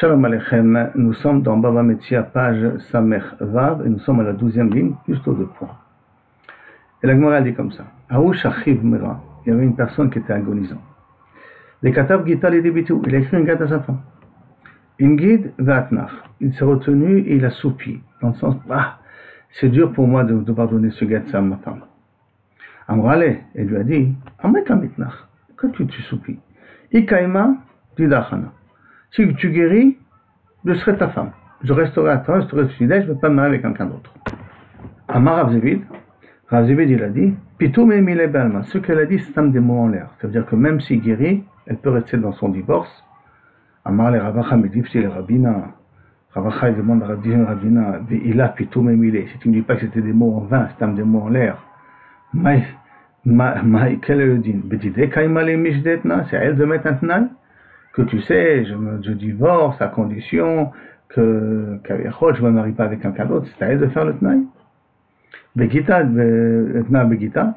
Shalom Aleichem, nous sommes dans Baba Metzia, page Samech Vav, et nous sommes à la 12e ligne, juste aux 2 points. Et la Gemara dit comme ça. Aouch Achiv Mera, il y avait une personne qui était agonisant. Les Katav Gita les débitou, il a écrit une guide à sa femme. Une guide Vatnach, il s'est retenu et il a soupi, dans le sens, c'est dur pour moi de pardonner ce guide à ma femme. Amrale, elle lui a dit, Ameka Mitnach, quand tu soupis, Ikaima Didachana. Si tu guéris, je serai ta femme. Je resterai à toi, je serai fidèle, je ne vais pas me marier avec quelqu'un d'autre. Amar Rav Zevid, il a dit, Pitoum et Mile Balma. Ce qu'elle a dit, c'est des mots en l'air. Ça veut dire que même s'il guérit, elle peut rester dans son divorce. Amar le Ravacha Medifti le Rabbina. Ravacha, il demande à Rabbina, il a Pitoum et Mile. Si tu ne dis pas que c'était des mots en vain, c'est des mots en l'air. Quel est le din? Bedide Kaimale Mishdetna, c'est à elle de mettre un tenay? Que tu sais, je divorce à condition que je ne me marie pas avec quelqu'un d'autre, c'est à elle de faire le tnaï. Begita,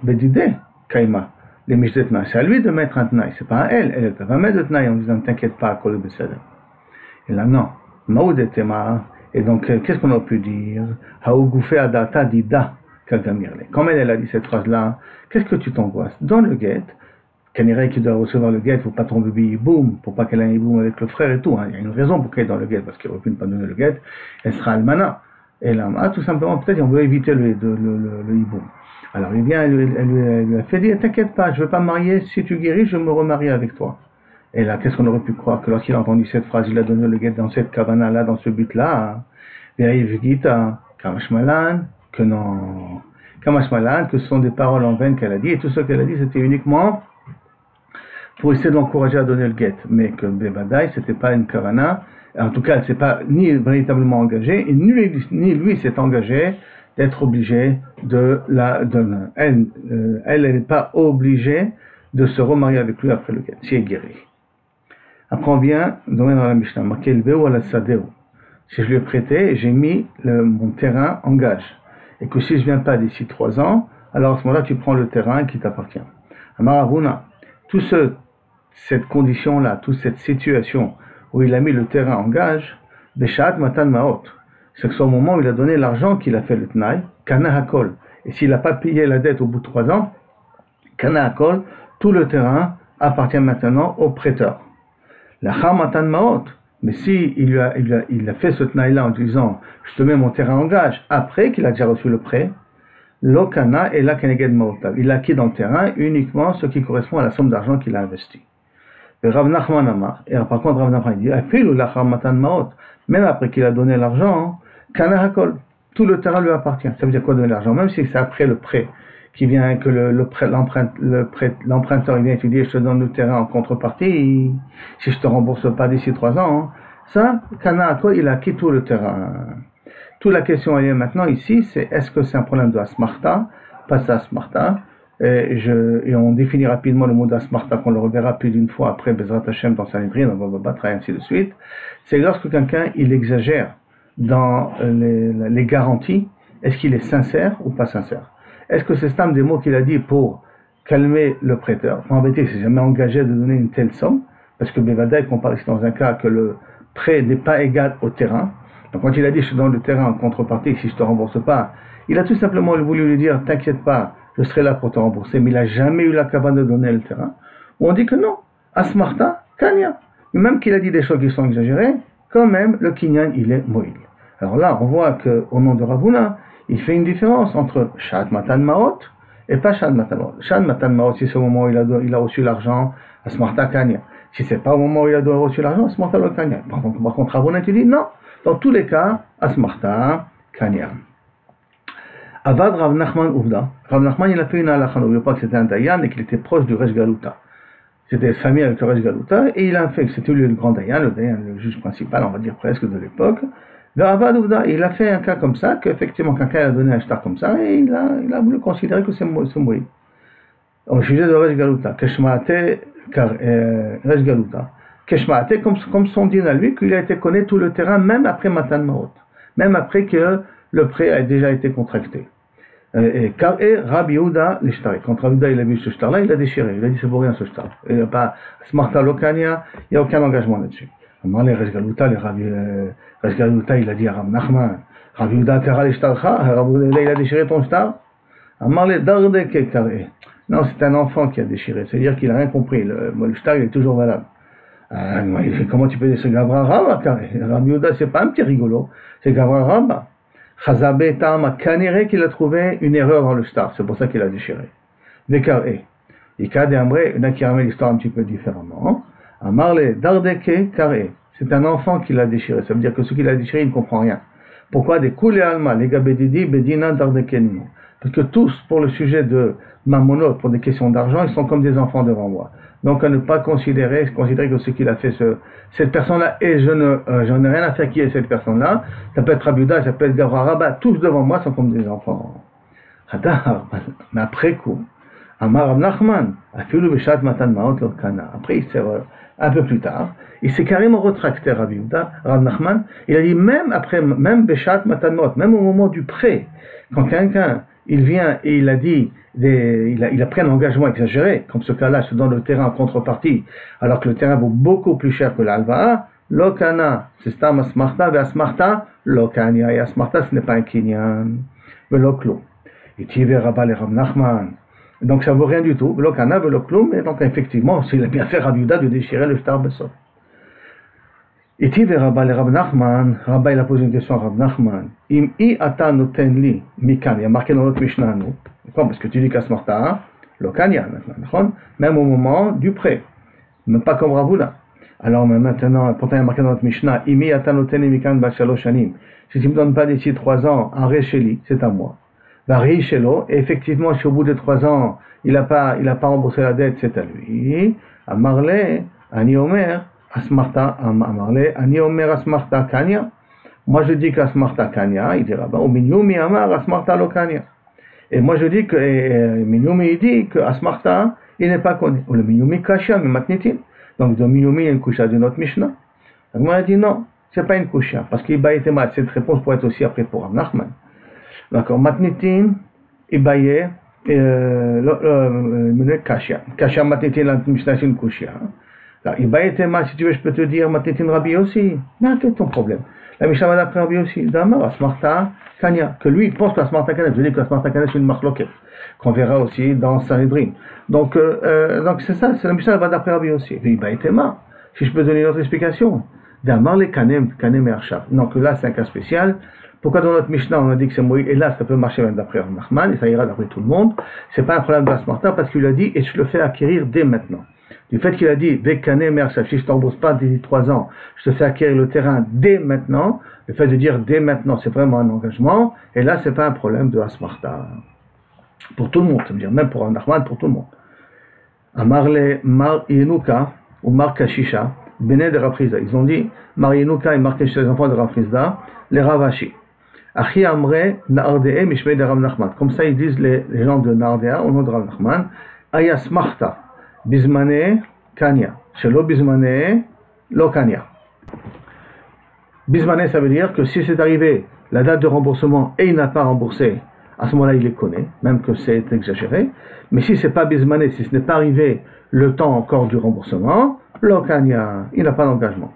bedide, kaima, les mishdetna, c'est à lui de mettre un tnaï, c'est pas à elle, elle va mettre le tnaï en disant ne t'inquiète pas, kol beseder. Et là non, maoudetema, et donc qu'est-ce qu'on a pu dire? Haougoufé adata dida, kalgamirle. Comme elle a dit cette phrase-là, qu'est-ce que tu t'angoisses? Donne le guet. Kanirei qui doit recevoir le guet, pour pas tomber biboum, pour pas qu'elle ait un hiboum avec le frère et tout. Il y a une raison pour qu'elle est dans le guet, parce qu'elle aurait pu ne pas donner le guet, elle sera almana. Et là, tout simplement, peut-être on veut éviter le hiboum. Alors il vient, elle lui a fait dire, t'inquiète pas, je ne veux pas me marier, si tu guéris, je me remarie avec toi. Et là, qu'est-ce qu'on aurait pu croire? Que lorsqu'il a entendu cette phrase, il a donné le guet dans cette kavana-là, dans ce but-là, Gita, Kamashmalan, que non, Kamashmalan, que ce sont des paroles en vain qu'elle a dit, et tout ce qu'elle a dit, c'était uniquement pour essayer de l'encourager à donner le guet, mais que Bebadaï, c'était pas une kavana, en tout cas, elle s'est pas ni véritablement engagée, et ni lui s'est engagé d'être obligé elle n'est pas obligée de se remarier avec lui après le guet, si elle est guérie. Après on vient, dans la Mishnah, Makelveu ala sadeu. Si je lui ai prêté, j'ai mis mon terrain en gage, et que si je viens pas d'ici 3 ans, alors à ce moment-là, tu prends le terrain qui t'appartient. Amaravuna, cette condition-là, toute cette situation où il a mis le terrain en gage, Beshat Matan Maot, c'est que c'est au moment où il a donné l'argent qu'il a fait le Tnaï, Kana Hakol. Et s'il n'a pas payé la dette au bout de 3 ans, Kana Hakol, tout le terrain appartient maintenant au prêteur. La Char Matan Maot, mais si il a fait ce Tnaï-là en disant, je te mets mon terrain en gage, après qu'il a déjà reçu le prêt, Lokana et la Keneged Maotav. Il a acquis dans le terrain uniquement ce qui correspond à la somme d'argent qu'il a investi. Et Rav Nachman Amar, et par contre Rav Nachman dit, même après qu'il a donné l'argent, Kana Hakol, tout le terrain lui appartient. Ça veut dire quoi donner l'argent? Même si c'est après le prêt, qui vient, que l'emprunteur vient étudier, je te donne le terrain en contrepartie, si je te rembourse pas d'ici 3 ans, ça, Kana Hakol, il a acquis tout le terrain. Toute la question est maintenant ici, c'est est-ce que c'est un problème de Asmarta, pas ça Asmarta, et on définit rapidement le mot d'Asmarta, qu'on le reverra plus d'une fois après Bezrat Hashem dans Sanhedrin, on va battre et ainsi de suite. C'est lorsque quelqu'un, il exagère dans les garanties, est-ce qu'il est sincère ou pas sincère? Est-ce que c'est des mots qu'il a dit pour calmer le prêteur? En vérité, il ne s'est jamais engagé de donner une telle somme, parce que Bevadaï, qu'on parle ici dans un cas que le prêt n'est pas égal au terrain. Donc quand il a dit je te donne le terrain en contrepartie, si je ne te rembourse pas, il a tout simplement voulu lui dire t'inquiète pas, je serai là pour te rembourser, mais il n'a jamais eu la cabane de donner le terrain. Ou on dit que non, Asmarta, Kanya. Même qu'il a dit des choses qui sont exagérées, quand même le Kinyan il est moïl. Alors là on voit qu'au nom de Ravuna, il fait une différence entre Shad Matan Maot et pas Shad Matan Maot. Shad Matan Maot, si c'est au moment où il a reçu l'argent, Asmarta Kanya. Si c'est pas au moment où il a reçu l'argent, Asmarta lo Kanya. Par contre Ravuna tu dis non. Dans tous les cas, Asmarta, Kanya. Avad Rav Nachman Ouvda. Rav Nachman, il a fait une halakha. N'oubliez pas que c'était un Dayan et qu'il était proche du Resh Galuta. C'était famille avec le Resh Galuta et il a fait, c'était lui le grand Dayan, le juge principal, on va dire presque de l'époque. Avad Ouvda, il a fait un cas comme ça, qu'effectivement quelqu'un a donné un shtar comme ça et il a voulu considérer que c'est mouillé. Au sujet de Resh Galuta, Keshmaate Resh Galuta. Keshmaate, comme son din à lui, qu'il a été connu tout le terrain, même après Matan Maot, même après que le prêt a déjà été contracté. Et Rabbi Yehuda l'ishtari. Quand Rabbi Yehuda il a vu ce shtar là, il a déchiré. Il a dit c'est pour rien ce shtar. Il n'y a pas Smarta Lokania, il n'y a aucun engagement là-dessus. Amar le Resh Galuta, il a dit à Rav Nachman, Rav Yehuda Kara le Shtarcha, Rav Yehuda il a déchiré ton shtar. Amar le Dardeke Kare. Non, c'est un enfant qui a déchiré, c'est-à-dire qu'il n'a rien compris, le shtar il est toujours valable. Comment tu peux dire c'est Gavra Rabba Kare? Rav Yehuda c'est pas un petit rigolo, c'est Gavra Rabba. Chazabé Tam Kanere qu'il a trouvé une erreur dans le shtar, c'est pour ça qu'il a déchiré. Dekare. Ikade Amre, il y en a qui ramènent l'histoire un petit peu différemment. Amarle Dardeke Kare. C'est un enfant qui l'a déchiré. Ça veut dire que ce qu'il a déchiré, il ne comprend rien. Pourquoi des Koulé Alma, les Gabedidi, Bedina Dardeke Nimo? Parce que tous, pour le sujet de Mamonot, pour des questions d'argent, ils sont comme des enfants devant moi. Donc à ne pas considérer que ce qu'il a fait, cette personne-là, et j'en ai rien à faire qui est cette personne-là, ça peut être Rabiuda, ça peut être Gavra Rabba, tous devant moi sont comme des enfants. Hadar, mais après coup, Amar Rav Nachman, Afilu Beshat Matan Maot Lo Kana. Après, il s'est un peu plus tard, il s'est carrément retracté Rav Nachman. Il a dit même Beshat Matan Maot, même au moment du prêt, quand quelqu'un il vient et il a dit, il a pris un engagement exagéré, comme ce cas-là, se donne le terrain en contrepartie, alors que le terrain vaut beaucoup plus cher que l'alva'a, Lo Kana, c'est Stam Asmarta, ve Asmarta, Lo Kanya, et Asmarta ce n'est pas un kinyan, ve Lo Klo. Et Tivé Rabba le Rav Nachman. Donc ça vaut rien du tout, Lo Kana, ve Lo Klo, mais donc effectivement, il a bien fait Rav Yehuda de déchirer le shtar Besot. Et Tivé Rabba le Rav Nachman, Rabba il a posé une question à Rav Nachman. Im I ata noten li mikan, il y a marqué dans notre Mishnah, nous. Parce que tu dis qu'Asmarta, Lo Kanya, maintenant, même au moment du prêt, même pas comme Ravuna. Alors maintenant, pourtant il y a marqué dans notre Mishnah, Imi ata noten li mikan ba shalosh shanim. Si tu ne me donnes pas d'ici 3 ans, un Resheli, c'est à moi. Vari Shelo, et effectivement, si au bout de 3 ans, il n'a pas remboursé la dette, c'est à lui. Amarle, Ani Omer, Asmarta, Amarle, Ani Omer, Asmarta Kanya. Moi je dis qu'Asmarta Kanya, il dira, au Minyumi Amar, Asmarta Lo Kanya. Et moi je dis que, Minyumi il dit que Asmarta, il n'est pas connu. Ou le Minyumi Kasha, mais Matnitin. Donc de Minyumi, il y a une coucha de notre Mishnah. Donc moi je dis non, c'est pas une coucha, parce qu'il va être mal. Cette réponse pourrait être aussi après pour Rav Nachman. D'accord, Matnitin, Ibaye, Kasha. Kasha Matnitin, la Mishnah, c'est une Kusha. Ibaye Tema, si tu veux, je peux te dire Matnitin Rabbi aussi. Mais quel est ton problème? La Mishnah va d'après Rabbi aussi. D'Amar, Asmarta Kanya. Que lui, il pense qu'Asmarta Kanya, je dis qu'Asmarta Kanya, c'est une marloquette. Qu'on verra aussi dans Sanhedrin. Donc c'est ça, c'est la Mishnah va d'après Rabbi aussi. Et Ibaye Tema, si je peux donner une autre explication. D'Amar les Kanem et Arshab. Donc là, c'est un cas spécial. Pourquoi dans notre Mishnah on a dit que c'est Moïse, et là ça peut marcher même d'après Rav Nachman, et ça ira d'après tout le monde, c'est pas un problème d'Asmarta parce qu'il a dit, et je le fais acquérir dès maintenant. Du fait qu'il a dit, Vekane Mersav, si je ne t'embauche pas d'ici 3 ans, je te fais acquérir le terrain dès maintenant, le fait de dire dès maintenant, c'est vraiment un engagement, et là c'est pas un problème de Asmarta. Pour tout le monde, ça veut dire même pour Rav Nachman, pour tout le monde. Amarle Mar Yenuka, ou Mar Kashisha, Bene de Rafrizda. Ils ont dit, Mar Yenuka et Mar Kashisha, les enfants de Rafrizda, les Ravashi. Achi Amre Naardee Mishmei de Rav Nachman. Comme ça ils disent les gens de Naardea au nom de Rav Nachman. Ayas Marta Bismane Kanya. Shelo Bismane Lo Kanya. Bismane ça veut dire que si c'est arrivé la date de remboursement et il n'a pas remboursé, à ce moment-là il les connaît, même que c'est exagéré. Mais si c'est pas Bismane, si ce n'est pas arrivé le temps encore du remboursement, Lo Kanya, il n'a pas d'engagement.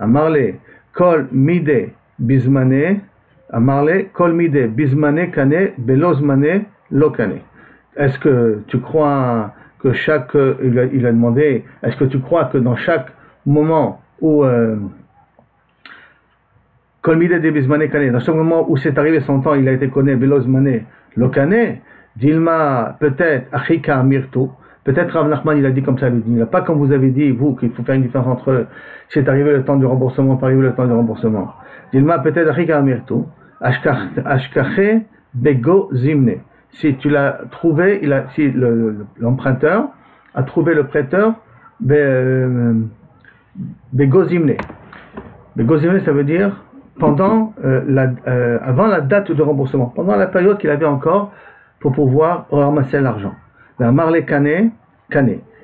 Amarle Kol Mide Bismane. Amarle, kol mide, bismane kane, belozmane, lokane. Est-ce que tu crois que il a demandé, est-ce que tu crois que dans chaque moment où, kol mide de bismane kane, dans chaque moment où c'est arrivé son temps, il a été connu, belozmane, lokane, dilma, peut-être, achika mirtu, peut-être Rav Nachman il a dit comme ça, il n'a pas comme vous avez dit, vous, qu'il faut faire une différence entre c'est arrivé le temps du remboursement, pas arrivé le temps du remboursement. Dilma, peut-être achika mirtu. Ashkache bego zimne. Si tu l'as trouvé, si l'emprunteur a trouvé le prêteur bego zimne. Bego zimne, ça veut dire pendant avant la date de remboursement, pendant la période qu'il avait encore pour pouvoir ramasser l'argent. Marle kane.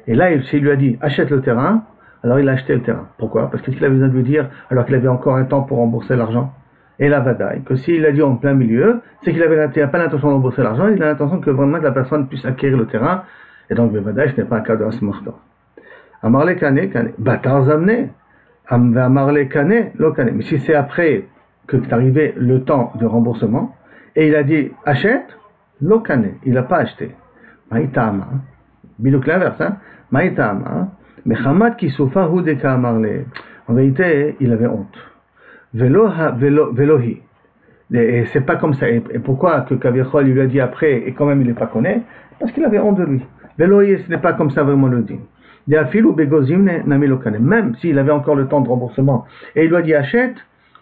Et là, s'il lui a dit achète le terrain, alors il a acheté le terrain. Pourquoi? Parce qu'il avait besoin de lui dire alors qu'il avait encore un temps pour rembourser l'argent. Et la vadaï, que s'il a dit en plein milieu, c'est qu'il n'a pas l'intention de rembourser l'argent, il a l'intention que vraiment la personne puisse acquérir le terrain, et donc le vadaï, ce n'est pas un cas de asmarta. Amarle kane, batar zamne, Amarle Kane, lo Kane. Mais si c'est après que est arrivé le temps de remboursement, et il a dit achète, lo Kane, il n'a pas acheté. Maïtama. Bidouk l'inverse, hein. Maïtama. Mais Hamad qui soufa hudeka amarle. En vérité, il avait honte. Velohi. Et c'est pas comme ça. Et pourquoi que Kavichol lui a dit après, et quand même il n'est pas connu? Parce qu'il avait honte de lui. Velohi, ce n'est pas comme ça vraiment le dit. Même s'il avait encore le temps de remboursement, et il lui a dit achète,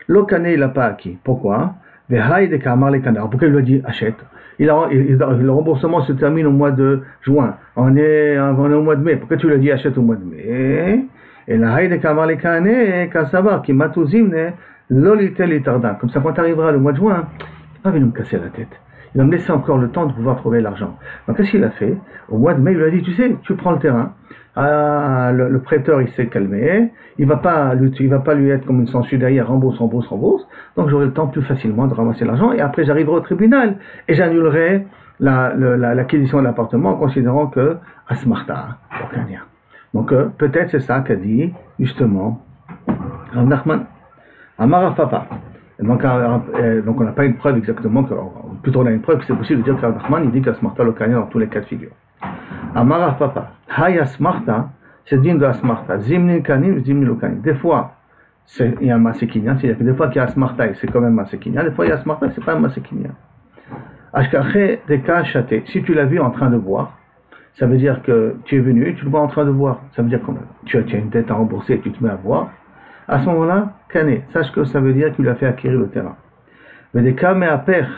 l'okane il n'a pas acquis. Pourquoi? Pourquoi il lui a dit achète? Le remboursement se termine au mois de juin. On est au mois de mai. Pourquoi tu lui as dit achète au mois de mai? Et la haïde kamarlekane kasava qui matouzimne lolitel tarda. Comme ça, quand arrivera le mois de juin, il va pas venir me casser la tête. Il va me laisser encore le temps de pouvoir trouver l'argent. Donc qu'est-ce qu'il a fait? Au mois de mai, il lui a dit, tu sais, tu prends le terrain. Le prêteur, il s'est calmé. Il va pas lui être comme une censure derrière, rembourse. Donc j'aurai le temps plus facilement de ramasser l'argent. Et après, j'arriverai au tribunal et j'annulerai l'acquisition de l'appartement en considérant que Asmarta, aucun lien. Donc peut-être c'est ça qu'a dit justement Rav Nachman. Amar Rav Papa. Donc on n'a pas une preuve exactement, plutôt on a une preuve que c'est possible de dire que Rav Nachman il dit qu'Asmarta l'Okania dans tous les cas de figure. Amar Rav Papa. Hay Asmarta, c'est digne de Asmarta. Zimni Kanim, Zimni Lokanim. Des fois, il y a un Masekinia, c'est-à-dire que des fois qu'il y a Asmarta, c'est quand même Masekinia. Des fois il y a Asmarta, c'est pas un Masekinia. Ashkache Deka Chate. Si tu l'as vu en train de boire, ça veut dire que tu es venu et tu le vois en train de boire. Ça veut dire que tu as une dette à rembourser et tu te mets à boire. À ce moment-là, Kané, sache que ça veut dire qu'il a fait acquérir le terrain. Mais des cas à père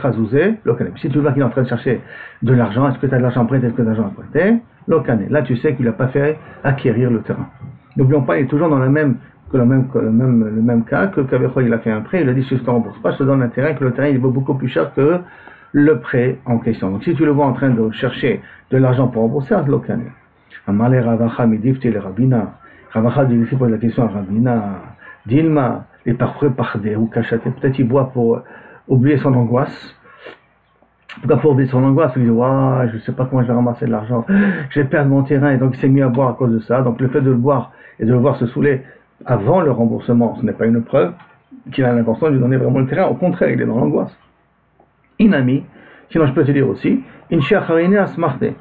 Azouzé, locané. Si tu vois qu'il est en train de chercher de l'argent, est-ce que tu as de l'argent prêté, est-ce que tu as de l'argent prêté, locané. Là, tu sais qu'il n'a pas fait acquérir le terrain. N'oublions pas, il est toujours dans le même cas que Kavichol, il a fait un prêt, il a dit si je ne te rembourse pas, je te donne un terrain, que le terrain il vaut beaucoup plus cher que le prêt en question. Donc si tu le vois en train de chercher de l'argent pour rembourser, c'est locané. Amalé Ravacha midifti le Rabina. Ravacha dit pose la question à Rabina. Dilma, les parfums pardé ou cachaté. Peut-être il boit pour oublier son angoisse. Pourquoi pour oublier son angoisse? Il dit je ne sais pas comment je vais ramasser de l'argent. Je vais perdre mon terrain et donc il s'est mis à boire à cause de ça. Donc le fait de le boire et de le voir se saouler avant le remboursement, ce n'est pas une preuve qu'il a l'intention de lui donner vraiment le terrain. Au contraire, il est dans l'angoisse. Inami, sinon je peux te dire aussi, Inchiacharine Asmarte.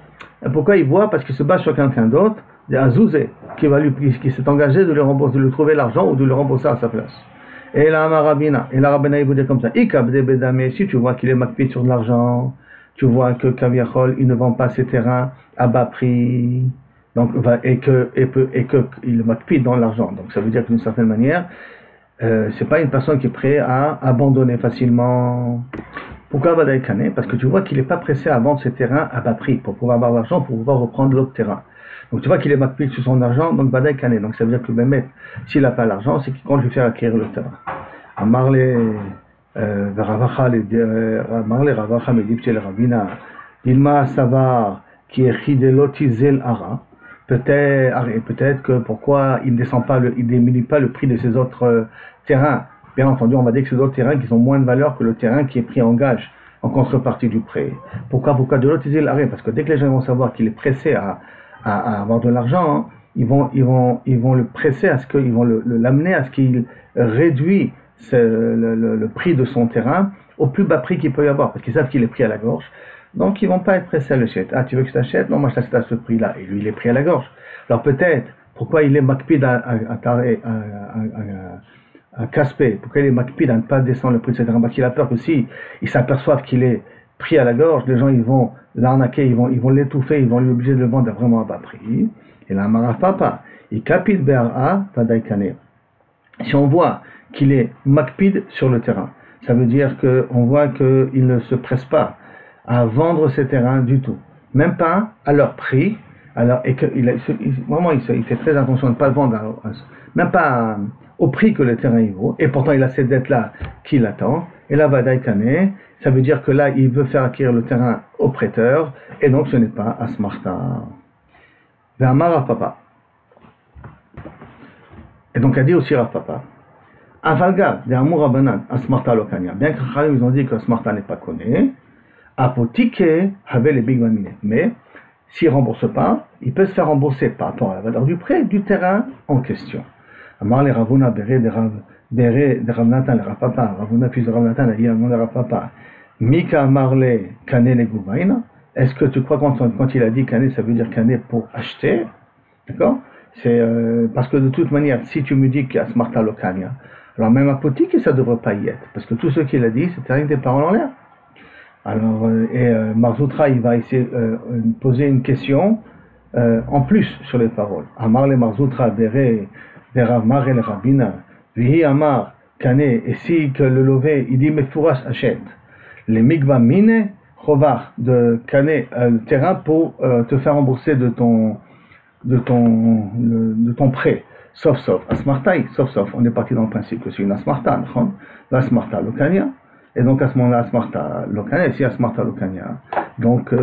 Pourquoi il boit? Parce qu'il se base sur quelqu'un d'autre, Azouzé, qui s'est engagé de le rembourser, de lui trouver l'argent ou de le rembourser à sa place. Et la Rabina, il vous dit comme ça, si tu vois qu'il est makpid sur de l'argent, tu vois que Kavichol, il ne vend pas ses terrains à bas prix, donc, et que il est makpid dans l'argent. Donc ça veut dire que d'une certaine manière, c'est pas une personne qui est prête à abandonner facilement. Pourquoi Vadaï Kane? Parce que tu vois qu'il n'est pas pressé à vendre ses terrains à bas prix pour pouvoir avoir l'argent, pour pouvoir reprendre l'autre terrain. Donc tu vois qu'il est makpid sur son argent, donc Vadaï Kane. Donc ça veut dire que le Bémet, s'il n'a pas l'argent, c'est qu'il compte lui faire acquérir le terrain. Amarle Ravacha Medipti le Rabina, Dilma Savar, qui est Chidelotizel Ara. Peut-être que pourquoi il ne diminue pas le prix de ses autres terrains. Bien entendu, on va dire que c'est d'autres terrains qui ont moins de valeur que le terrain qui est pris en gage en contrepartie du prêt. Pourquoi de l'utiliser l'arrêt? Parce que dès que les gens vont savoir qu'il est pressé à avoir de l'argent, ils vont le presser à ce qu'ils vont l'amener à ce qu'il réduit le prix de son terrain au plus bas prix qu'il peut y avoir, parce qu'ils savent qu'il est pris à la gorge. Donc ils vont pas être pressés à l'acheter. Ah, tu veux que je t'achète? Non, moi je t'achète à ce prix-là. Et lui, il est pris à la gorge. Alors peut-être, pourquoi il est makpid à Caspé, pourquoi il est makpid à ne pas descendre le prix de ses terrains? Parce qu'il a peur que si ils s'aperçoivent qu'il est pris à la gorge, les gens ils vont l'arnaquer, ils vont l'étouffer, ils vont lui obliger de le vendre vraiment à bas prix. Et là, Marav Papa, il capite Béara, Vadaïkane. Si on voit qu'il est makpid sur le terrain, ça veut dire qu'on voit qu'il ne se presse pas à vendre ses terrains du tout, même pas à leur prix, et qu'il fait très attention de ne pas le vendre, même pas au prix que le terrain il vaut, et pourtant il a cette dette-là qui l'attend, et là, Vadaïkane, ça veut dire que là, il veut faire acquérir le terrain au prêteur, et donc ce n'est pas Asmarta. Ve'amar Rav Papa. Et donc a dit aussi Rav Papa, Avalga, de Amour Abanan, Asmarta Lokania, bien que ils ont dit que Asmarta n'est pas connu, Apotike avait les big mamine. Mais s'il ne rembourse pas, il peut se faire rembourser par rapport à la valeur du prêt du terrain en question. Amar le Ravuna Béré de Rav Natan le Rav Papa, Ravuna fils de Rav Natan a dit à mon Rav Papa, Mika Amar le Kane le Gouvaina. Est-ce que tu crois quand il a dit Kane, ça veut dire Kane pour acheter? D'accord? C'est parce que de toute manière, si tu me dis qu'il y a Smarta Lokania, alors même apothique, ça ne devrait pas y être, parce que tout ce qu'il a dit, c'était avec des paroles en l'air. Alors, Marzoutra, il va essayer de poser une question en plus sur les paroles. Amar le Marzoutra, Bere Mar el Rabina, Vihi Amar, Kane, et si que le lové, il dit Mefourash achète, les Migba Mine, Chovar, de Kane, le terrain pour te faire rembourser de ton prêt. Sauf, Asmartaï, sauf, on est parti dans le principe que c'est une Asmarta, l'Asmarta Lokania. Et donc à ce moment-là, Asmarta Lokania, si Asmarta Lokania, donc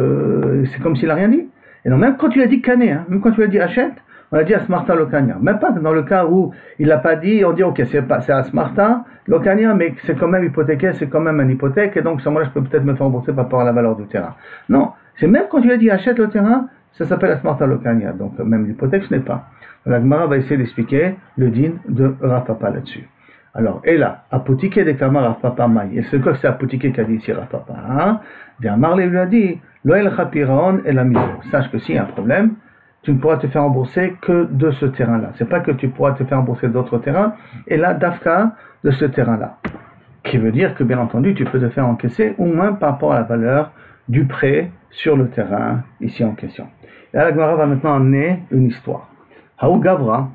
c'est comme s'il n'a rien dit. Et donc même quand tu as dit Kané, même quand tu as dit achète, on a dit Asmarta Lokania. Même pas dans le cas où il n'a pas dit, on dit ok, c'est Asmarta Lokania, mais c'est quand même hypothéqué, c'est quand même une hypothèque, et donc à ce moment-là, je peux peut-être me faire rembourser par rapport à la valeur du terrain. Non, c'est même quand tu as dit achète le terrain, ça s'appelle Asmarta Lokania. Donc même l'hypothèque, ce n'est pas. La Gemara va essayer d'expliquer le din de Rav Papa là-dessus. Alors, et là, apothiqué de Kamar Rav Papa Maï. Et c'est quoi que c'est apothiqué qu'a dit ici Rav Papa, hein? Amar lui a dit, Loel Chapiraon et la miso. Sache que s'il y a un problème, tu ne pourras te faire rembourser que de ce terrain-là. C'est pas que tu pourras te faire rembourser d'autres terrains, et là, d'Afka, de ce terrain-là. Qui veut dire que, bien entendu, tu peux te faire encaisser, au moins par rapport à la valeur du prêt sur le terrain, ici en question. Et là, la Gemara va maintenant amener une histoire. Haou Gavra,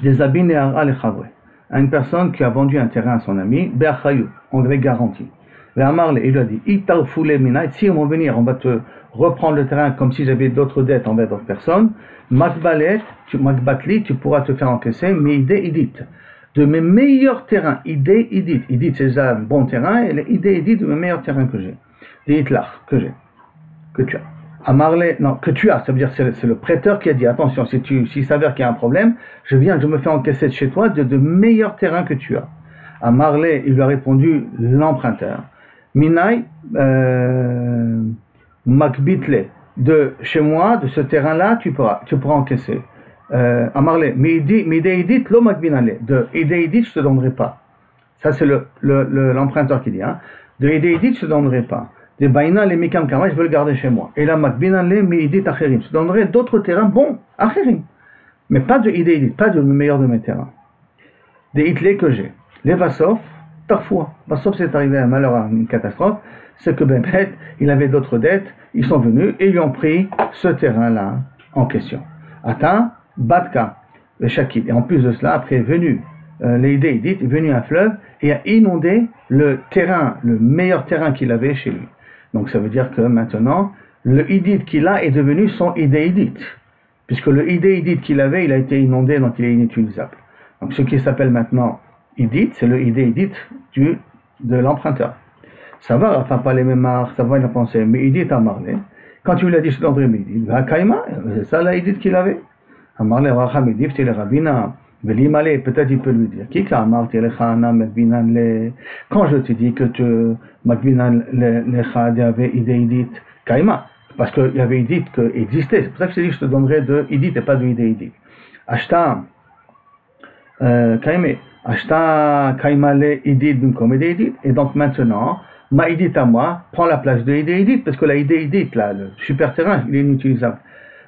des habits Ne'ara le Chavre. À une personne qui a vendu un terrain à son ami, Be'achayut, en gré garanti. Ve'amarle, il lui a dit, Itarfoule minait, si on va venir, on va te reprendre le terrain comme si j'avais d'autres dettes envers d'autres personnes, Makbatli, tu pourras te faire encaisser, mais idée idit. De mes meilleurs terrains, idée idit. Idit, c'est déjà un bon terrain, et l'idée idit de mes meilleurs terrains que j'ai. Des hitlach, que j'ai, que tu as. Amarle, non, que tu as, ça veut dire c'est le prêteur qui a dit attention, s'il s'avère qu'il y a un problème, je me fais encaisser de chez toi de meilleurs terrains que tu as. Amarle, il lui a répondu l'emprunteur. Minai, Makbitle, de chez moi, de ce terrain-là, tu pourras encaisser. Amarle, Mideidit, lo Makbinale, de Ideidit, je te donnerai pas. Ça c'est l'emprunteur qui dit, hein. De Ideidit, je te donnerai pas. Des baïna les mikam kama, je veux le garder chez moi. Et là, makbinan les mi-idit acherim. Je donnerai d'autres terrains bons, acherim. Mais pas de idit, pas de meilleur de mes terrains. Des hitlés que j'ai. Les Vassov, parfois. Vassov, c'est arrivé un malheur, à une catastrophe. C'est que Ben Bet, il avait d'autres dettes. Ils sont venus et ils ont pris ce terrain-là en question. Atteint, Batka, le Shakid. Et en plus de cela, après est venu l'idée idit, est venu un fleuve et a inondé le terrain, le meilleur terrain qu'il avait chez lui. Donc ça veut dire que maintenant, le idit qu'il a est devenu son idée idit. Puisque le idée idit qu'il avait, il a été inondé, donc il est inutilisable. Donc ce qui s'appelle maintenant idit, c'est le idée idit de l'emprunteur. Ça va, enfin pas les mêmes marques, ça va, il a pensé, mais idit a marlé. Quand tu lui as dit, je t'endrai idit, c'est ça la idit qu'il avait. A marlé, racham idit, c'est le rabbin. Peut-être il peut lui dire quand je te dis que tu avait idée idit kaima, parce qu'il y avait idit qui existait, c'est pour ça que je te dis que je te donnerai de idit et pas de idée idit. Ashta kaima le idit comme idée idit, et donc maintenant ma idit à moi prend la place de idée idit, parce que la idée idit là, le super terrain, il est inutilisable.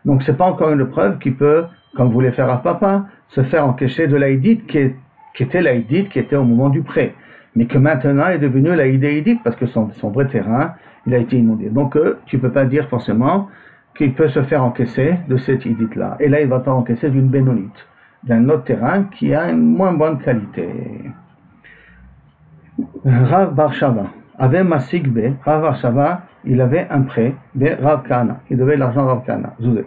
Donc c'est pas encore une preuve qui peut, comme voulait faire Rav Papa, se faire encaisser de l'aïdite qui était l'aïdite qui était au moment du prêt, mais que maintenant est devenu l'aïdite parce que son vrai terrain, il a été inondé. Donc tu peux pas dire forcément qu'il peut se faire encaisser de cette idite-là. Et là, il va pas encaisser d'une bénonite, d'un autre terrain qui a une moins bonne qualité. Rav Bar Shava avait Masigbe, Rav Bar Shava, il avait un prêt de Rav Kana, il devait l'argent à Rav Kana, Zouzé.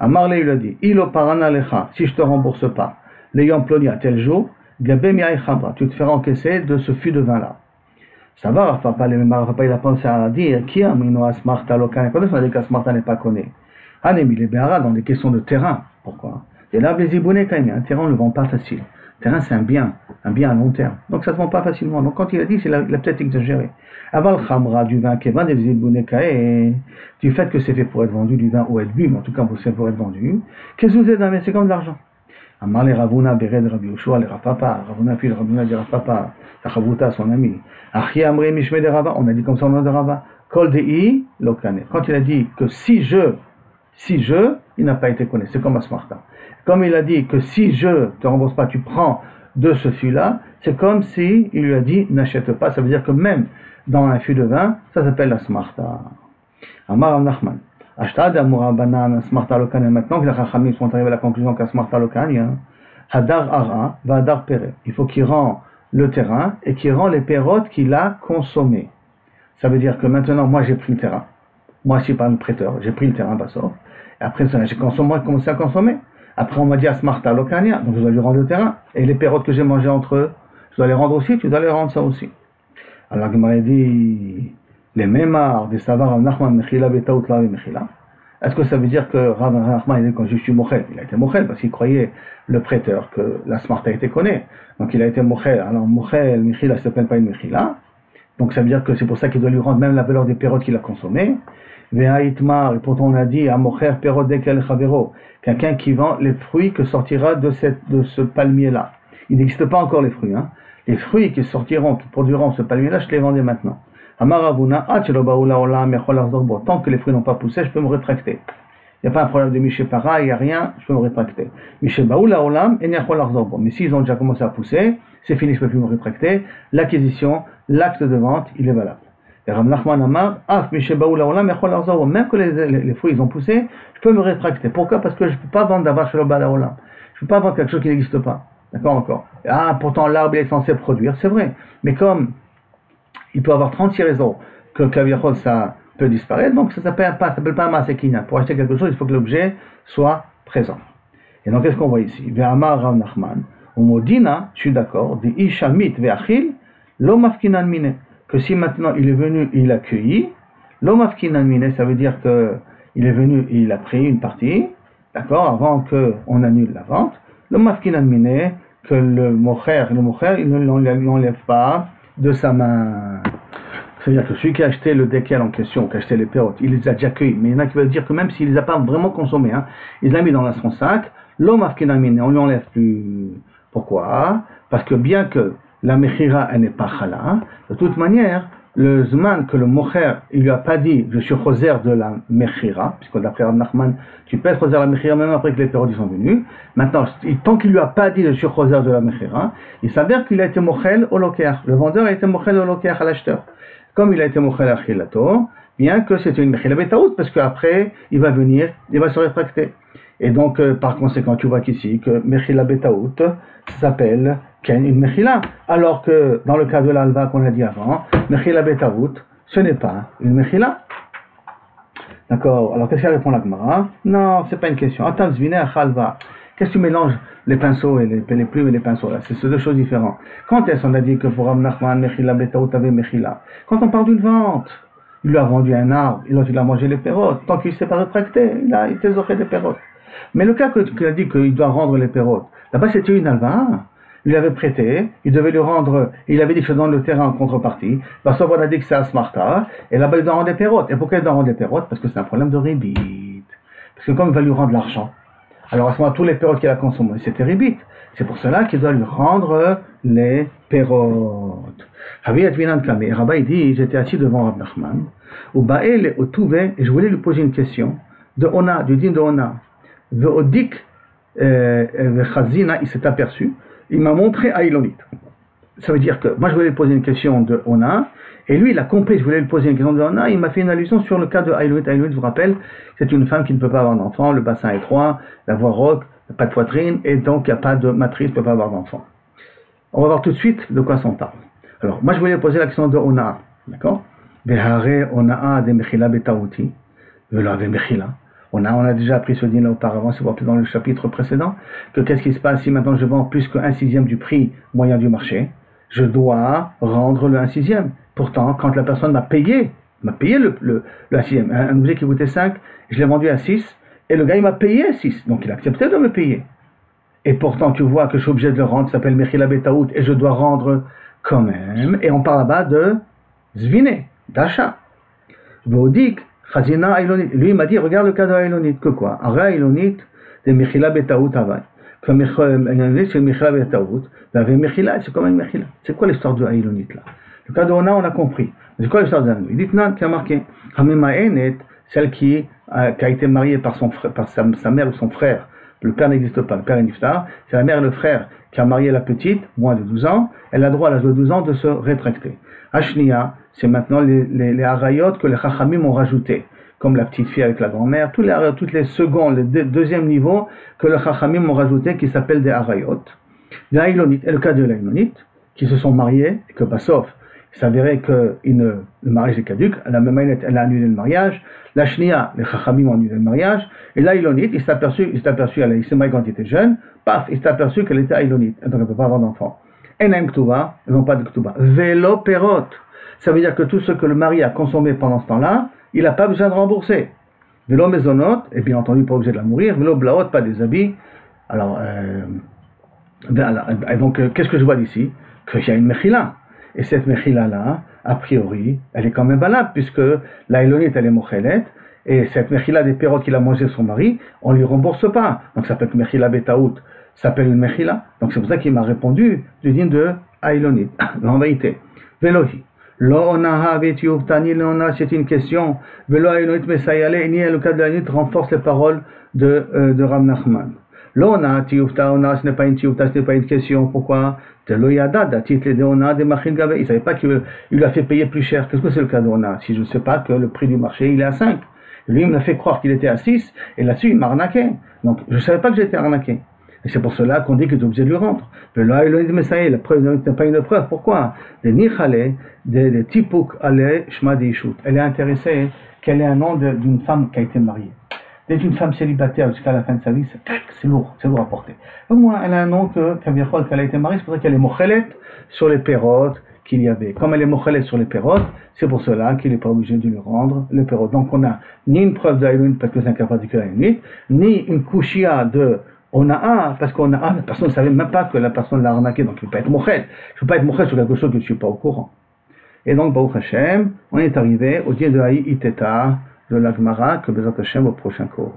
Amarle, il a dit, Ilo parana lecha, si je te rembourse pas, l'ayant ploni à tel jour, gabé miaï chabra, tu te feras encaisser de ce fût de vin-là. Ça va, Rav Papa, il a pensé à dire, qui a mino asmarta lokane, quand est-ce qu'on a dit qu'asmarta n'est pas connu? Anemi, les béhara, dans des questions de terrain. Pourquoi? Et là, les ibounés, quand même, un terrain, on ne le vend pas facile. Terrain, c'est un bien à long terme. Donc ça ne se vend pas facilement. Donc quand il a dit, il a peut-être exagéré. Aval khamra, du vin, kevan, du fait que c'est fait pour être vendu, du vin ou être bu, mais en tout cas c'est pour être vendu. Qu'est-ce que vous êtes, c'est comme de l'argent. Amar les Ravuna, Bered, Rabbi Yoshua, les Rapapa, Ravuna, puis le Ravuna dit Rapapa, Tachavuta, son ami. Achi Amri, Mishme de Rava, on a dit comme ça au nom de Rava. Kol Dei, Lokane. Quand il a dit que si je, il n'a pas été connu. C'est comme Asmarta. Comme il a dit que si je te rembourse pas, tu prends de ce fût-là, c'est comme si il lui a dit n'achète pas. Ça veut dire que même dans un fût de vin, ça s'appelle Asmarta. Amar Nachman. Ashtad Amura Banan Asmarta Lokane. Maintenant que les Chachamim sont arrivés à la conclusion qu'Asmarta Lokane, Hadar Ara va Hadar Pere. Il faut qu'il rend le terrain et qu'il rend les pérotes qu'il a consommées. Ça veut dire que maintenant, moi j'ai pris le terrain. Moi, je suis pas le prêteur, j'ai pris le terrain, Bassor. Et après, j'ai commencé à consommer. Après, on m'a dit Asmarta Lokania, donc je dois lui rendre le terrain. Et les pérotes que j'ai mangées entre eux, je dois les rendre aussi, tu dois les rendre ça aussi. Alors, il m'a dit, les mémars des savars Rav Nachman Mechila Betaout La Mechila. Est-ce que ça veut dire que Rav Nachman, il dit quand je suis Mochel, il a été Mochel parce qu'il croyait, le prêteur, que la Smarta était connue. Donc, il a été Mochel. Alors, Mochel, Mechila, ça ne s'appelle pas une Mechila. Donc ça veut dire que c'est pour ça qu'il doit lui rendre même la valeur des pérotes qu'il a consommées. Ve'aitmar, et pourtant on a dit, Amocher perot dekel chavero, quelqu'un qui vend les fruits que sortira de ce palmier-là. Il n'existe pas encore les fruits, hein. Les fruits qui sortiront, qui produiront ce palmier-là, je les vendais maintenant. Amaravuna, tant que les fruits n'ont pas poussé, je peux me rétracter. Il n'y a pas un problème de Miché Para, il n'y a rien, je peux me rétracter. Miché Baoula Olam, et mais s'ils ont déjà commencé à pousser, c'est fini, je ne peux plus me rétracter. L'acquisition, l'acte de vente, il est valable. Et Rav Nachman Amar, Miché Baoula Olam, même que les fruits ils ont poussé, je peux me rétracter. Pourquoi? Parce que je ne peux pas vendre d'avoir Shalom Bala Olam. Je ne peux pas vendre quelque chose qui n'existe pas. D'accord encore? Pourtant l'arbre est censé produire, c'est vrai. Mais comme il peut avoir 36 raisons que Kaviachol ça peut disparaître, donc ça s'appelle pas un masekina. Pour acheter quelque chose, il faut que l'objet soit présent. Et donc qu'est-ce qu'on voit ici? Ve'amar Rav Nachman, Umodina, je suis d'accord, di Ishamit ve'achil, lo mafkinan mine, que si maintenant il est venu, il a cueilli, lo mafkinan mine, ça veut dire que il est venu, il a pris une partie, d'accord, avant qu'on annule la vente, lo mafkinan mine, que le mocher, il ne l'enlève pas de sa main. C'est-à-dire que celui qui a acheté le décal en question, qui a acheté les pérotes, il les a déjà cueillis. Mais il y en a qui veulent dire que même s'il ne les a pas vraiment consommés, hein, il les a mis dans son sac, l'homme afkinamine, on lui enlève plus. Pourquoi? Parce que bien que la mechira, elle n'est pas chala, de toute manière, le zman que le mocher, il lui a pas dit, je suis choser de la mechira, puisque d'après Rav Nachman, tu peux être choser de la mechira même après que les pérotes sont venus. Maintenant, tant qu'il lui a pas dit, je suis choser de la mechira, il s'avère qu'il a été mochel au loker. Le vendeur a été mochel au loker à l'acheteur. Comme il a été mochel à chilato, bien que c'était une mechila betaout, parce qu'après, il va venir, il va se rétracter. Et donc, par conséquent, tu vois qu'ici, que mechila betaout, ça s'appelle ken une mechila. Alors que, dans le cas de l'alva qu'on a dit avant, mechila betaout, ce n'est pas une mechila. D'accord. Alors, qu'est-ce qu'elle répond la Gemara? Non, c'est pas une question. Attends, zvine achalva. Qu'est-ce que tu mélanges les pinceaux et les plumes et les pinceaux là? C'est deux choses différentes. Quand est-ce qu'on a dit que pour Rav Nachman, mechila betaout avait mechila? Quand on parle d'une vente, il lui a vendu un arbre, il a mangé les pérotes. Tant qu'il ne s'est pas rétracté, il a été zoré des pérotes. Mais le cas qu'il a dit qu'il doit rendre les pérotes, là-bas c'était une alva. Il avait prêté, il devait lui rendre, il avait dit que je donne le terrain en contrepartie. Parce qu'on a dit que c'est Asmarta, et là-bas il doit rendre les pérotes. Et pourquoi il doit rendre les pérotes? Parce que c'est un problème de rébite. Parce que comme il va lui rendre l'argent, alors à ce moment-là, tous les pérotes qu'il a consommés, c'était rébite. C'est pour cela qu'il doit lui rendre les pérotes. Rabba il dit, j'étais assis devant Rav Nachman, au Bael, au Touvé, et je voulais lui poser une question de Ona, du din de Ona. Ve'odik Chazina, il s'est aperçu, il m'a montré Aïlonit. Ça veut dire que moi je voulais lui poser une question de Ona, et lui il a compris, je voulais lui poser une question de Ona, il m'a fait une allusion sur le cas de Aïlonit. Aïlonit, je vous rappelle, c'est une femme qui ne peut pas avoir d'enfant, le bassin est étroit, la voie rauque, pas de poitrine, et donc il n'y a pas de matrice, ne peut pas avoir d'enfant. On va voir tout de suite de quoi s'en parle. Alors, moi je voulais lui poser la question de Ona, d'accord? Behare Onaa de Mechila Betaouti, Velo Ave Mechila. On a déjà appris ce dîner auparavant, c'est dans le chapitre précédent, que qu'est-ce qui se passe si maintenant je vends plus que 1/6 du prix moyen du marché? Je dois rendre le 1/6. Pourtant, quand la personne m'a payé le 1/6, un objet qui coûtait 5, je l'ai vendu à 6, et le gars il m'a payé 6, donc il a accepté de me payer. et pourtant tu vois que je suis obligé de le rendre, ça s'appelle Mechila Betaout, et je dois rendre quand même, et on parle là-bas de Zvine, d'achat. Vaudik, Chazina Ailonit. Lui, il m'a dit, regarde le cas de Ailonit, que quoi? Ara Ailonit, de Mechila Betaout Avay. Comme c'est Mechila Betaout, la Mechila, c'est comme une Mechila. C'est quoi l'histoire de Ailonit là? Le cas de Ona, on a compris. C'est quoi l'histoire de Ailonit? Dites-nous, qui a marqué, Hamemaenet, celle qui a été mariée par son frère, par sa mère ou son frère. Le père n'existe pas, le père est niftar, c'est la mère et le frère qui a marié la petite, moins de 12 ans, elle a droit à l'âge de 12 ans de se rétracter. Ashnia, c'est maintenant les harayot que les chachamim ont rajouté, comme la petite fille avec la grand-mère, toutes les secondes, le deuxième niveau que les chachamim ont rajouté qui s'appellent des harayot. Des haïlonites, et le cas de l'haïlonite, qui se sont mariés, et que Bassof, il s'avérait que le mariage est caduc, la Memaïnet, elle a annulé le mariage, la Shnia, les Chachamim ont annulé le mariage, et la Ilonite, il s'est aperçu, il s'est marié quand il était jeune, paf, il s'est aperçu qu'elle était Ilonite, donc elle ne peut pas avoir d'enfant. Enaim Ktuba, ils n'ont pas de Ktuba. Vélo Perot, ça veut dire que tout ce que le mari a consommé pendant ce temps-là, il n'a pas besoin de rembourser. Vélo Maisonot, et bien entendu pas obligé de la mourir, Vélo Blaot, pas des habits. Alors, donc, qu'est-ce que je vois d'ici? Qu'il y a une Mechila. Et cette Mechila-là, a priori, elle est quand même valable, puisque la Elonite, elle est Mochelet, et cette Mechila des perrottes qu'il a mangé son mari, on ne lui rembourse pas. Donc ça s'appelle Mechila Betaout, ça s'appelle une Mechila. Donc c'est pour ça qu'il m'a répondu du din de Ailonite. En vérité, Velohi. Lo onaha vetiuvtani leona, c'est une question. Velo Ailonite mesayale, ni le cas de l'Ailonite renforce les paroles de Rav Nachman. L'ona, tiufta, ona, ce n'est pas une tiufta, ce n'est pas une question. Pourquoi? De l'oyada, d'atit, de ona, de machin gavé. Il ne savait pas qu'il lui a fait payer plus cher. Qu'est-ce que c'est le cas d'ona? Si je ne sais pas que le prix du marché, il est à 5. Lui, il me l'a fait croire qu'il était à 6, et là-dessus, il m'a arnaqué. Donc, je ne savais pas que j'étais arnaqué. Et c'est pour cela qu'on dit que tu es obligé de lui rendre. Mais là, il a dit, mais ça y est, la preuve n'est pas une preuve. Pourquoi? Des nichale, des tipouk ale, shma de ishut. Elle est intéressée quel est un nom d'une femme qui a été mariée. D'être une femme célibataire jusqu'à la fin de sa vie, c'est lourd à porter. Au moins, elle a un nom qu'elle a été mariée, c'est pour ça qu'elle est mochelet sur les perrottes qu'il y avait. Comme elle est mochelet sur les perrottes, c'est pour cela qu'il n'est pas obligé de lui rendre les perrottes. Donc on n'a ni une preuve d'Aïlonite parce que c'est un cas particulier d'Aïlonite, ni une kushia de Ona'a, parce qu'Ona'a, la personne ne savait même pas que la personne l'a arnaqué, donc il ne peut pas être mochel. Je ne peux pas être mochel sur quelque chose que je ne suis pas au courant. Et donc, Baruch Hashem, on est arrivé au dia de Haï Iteta, de la Gemara, que Bezat Hashem au prochain cours.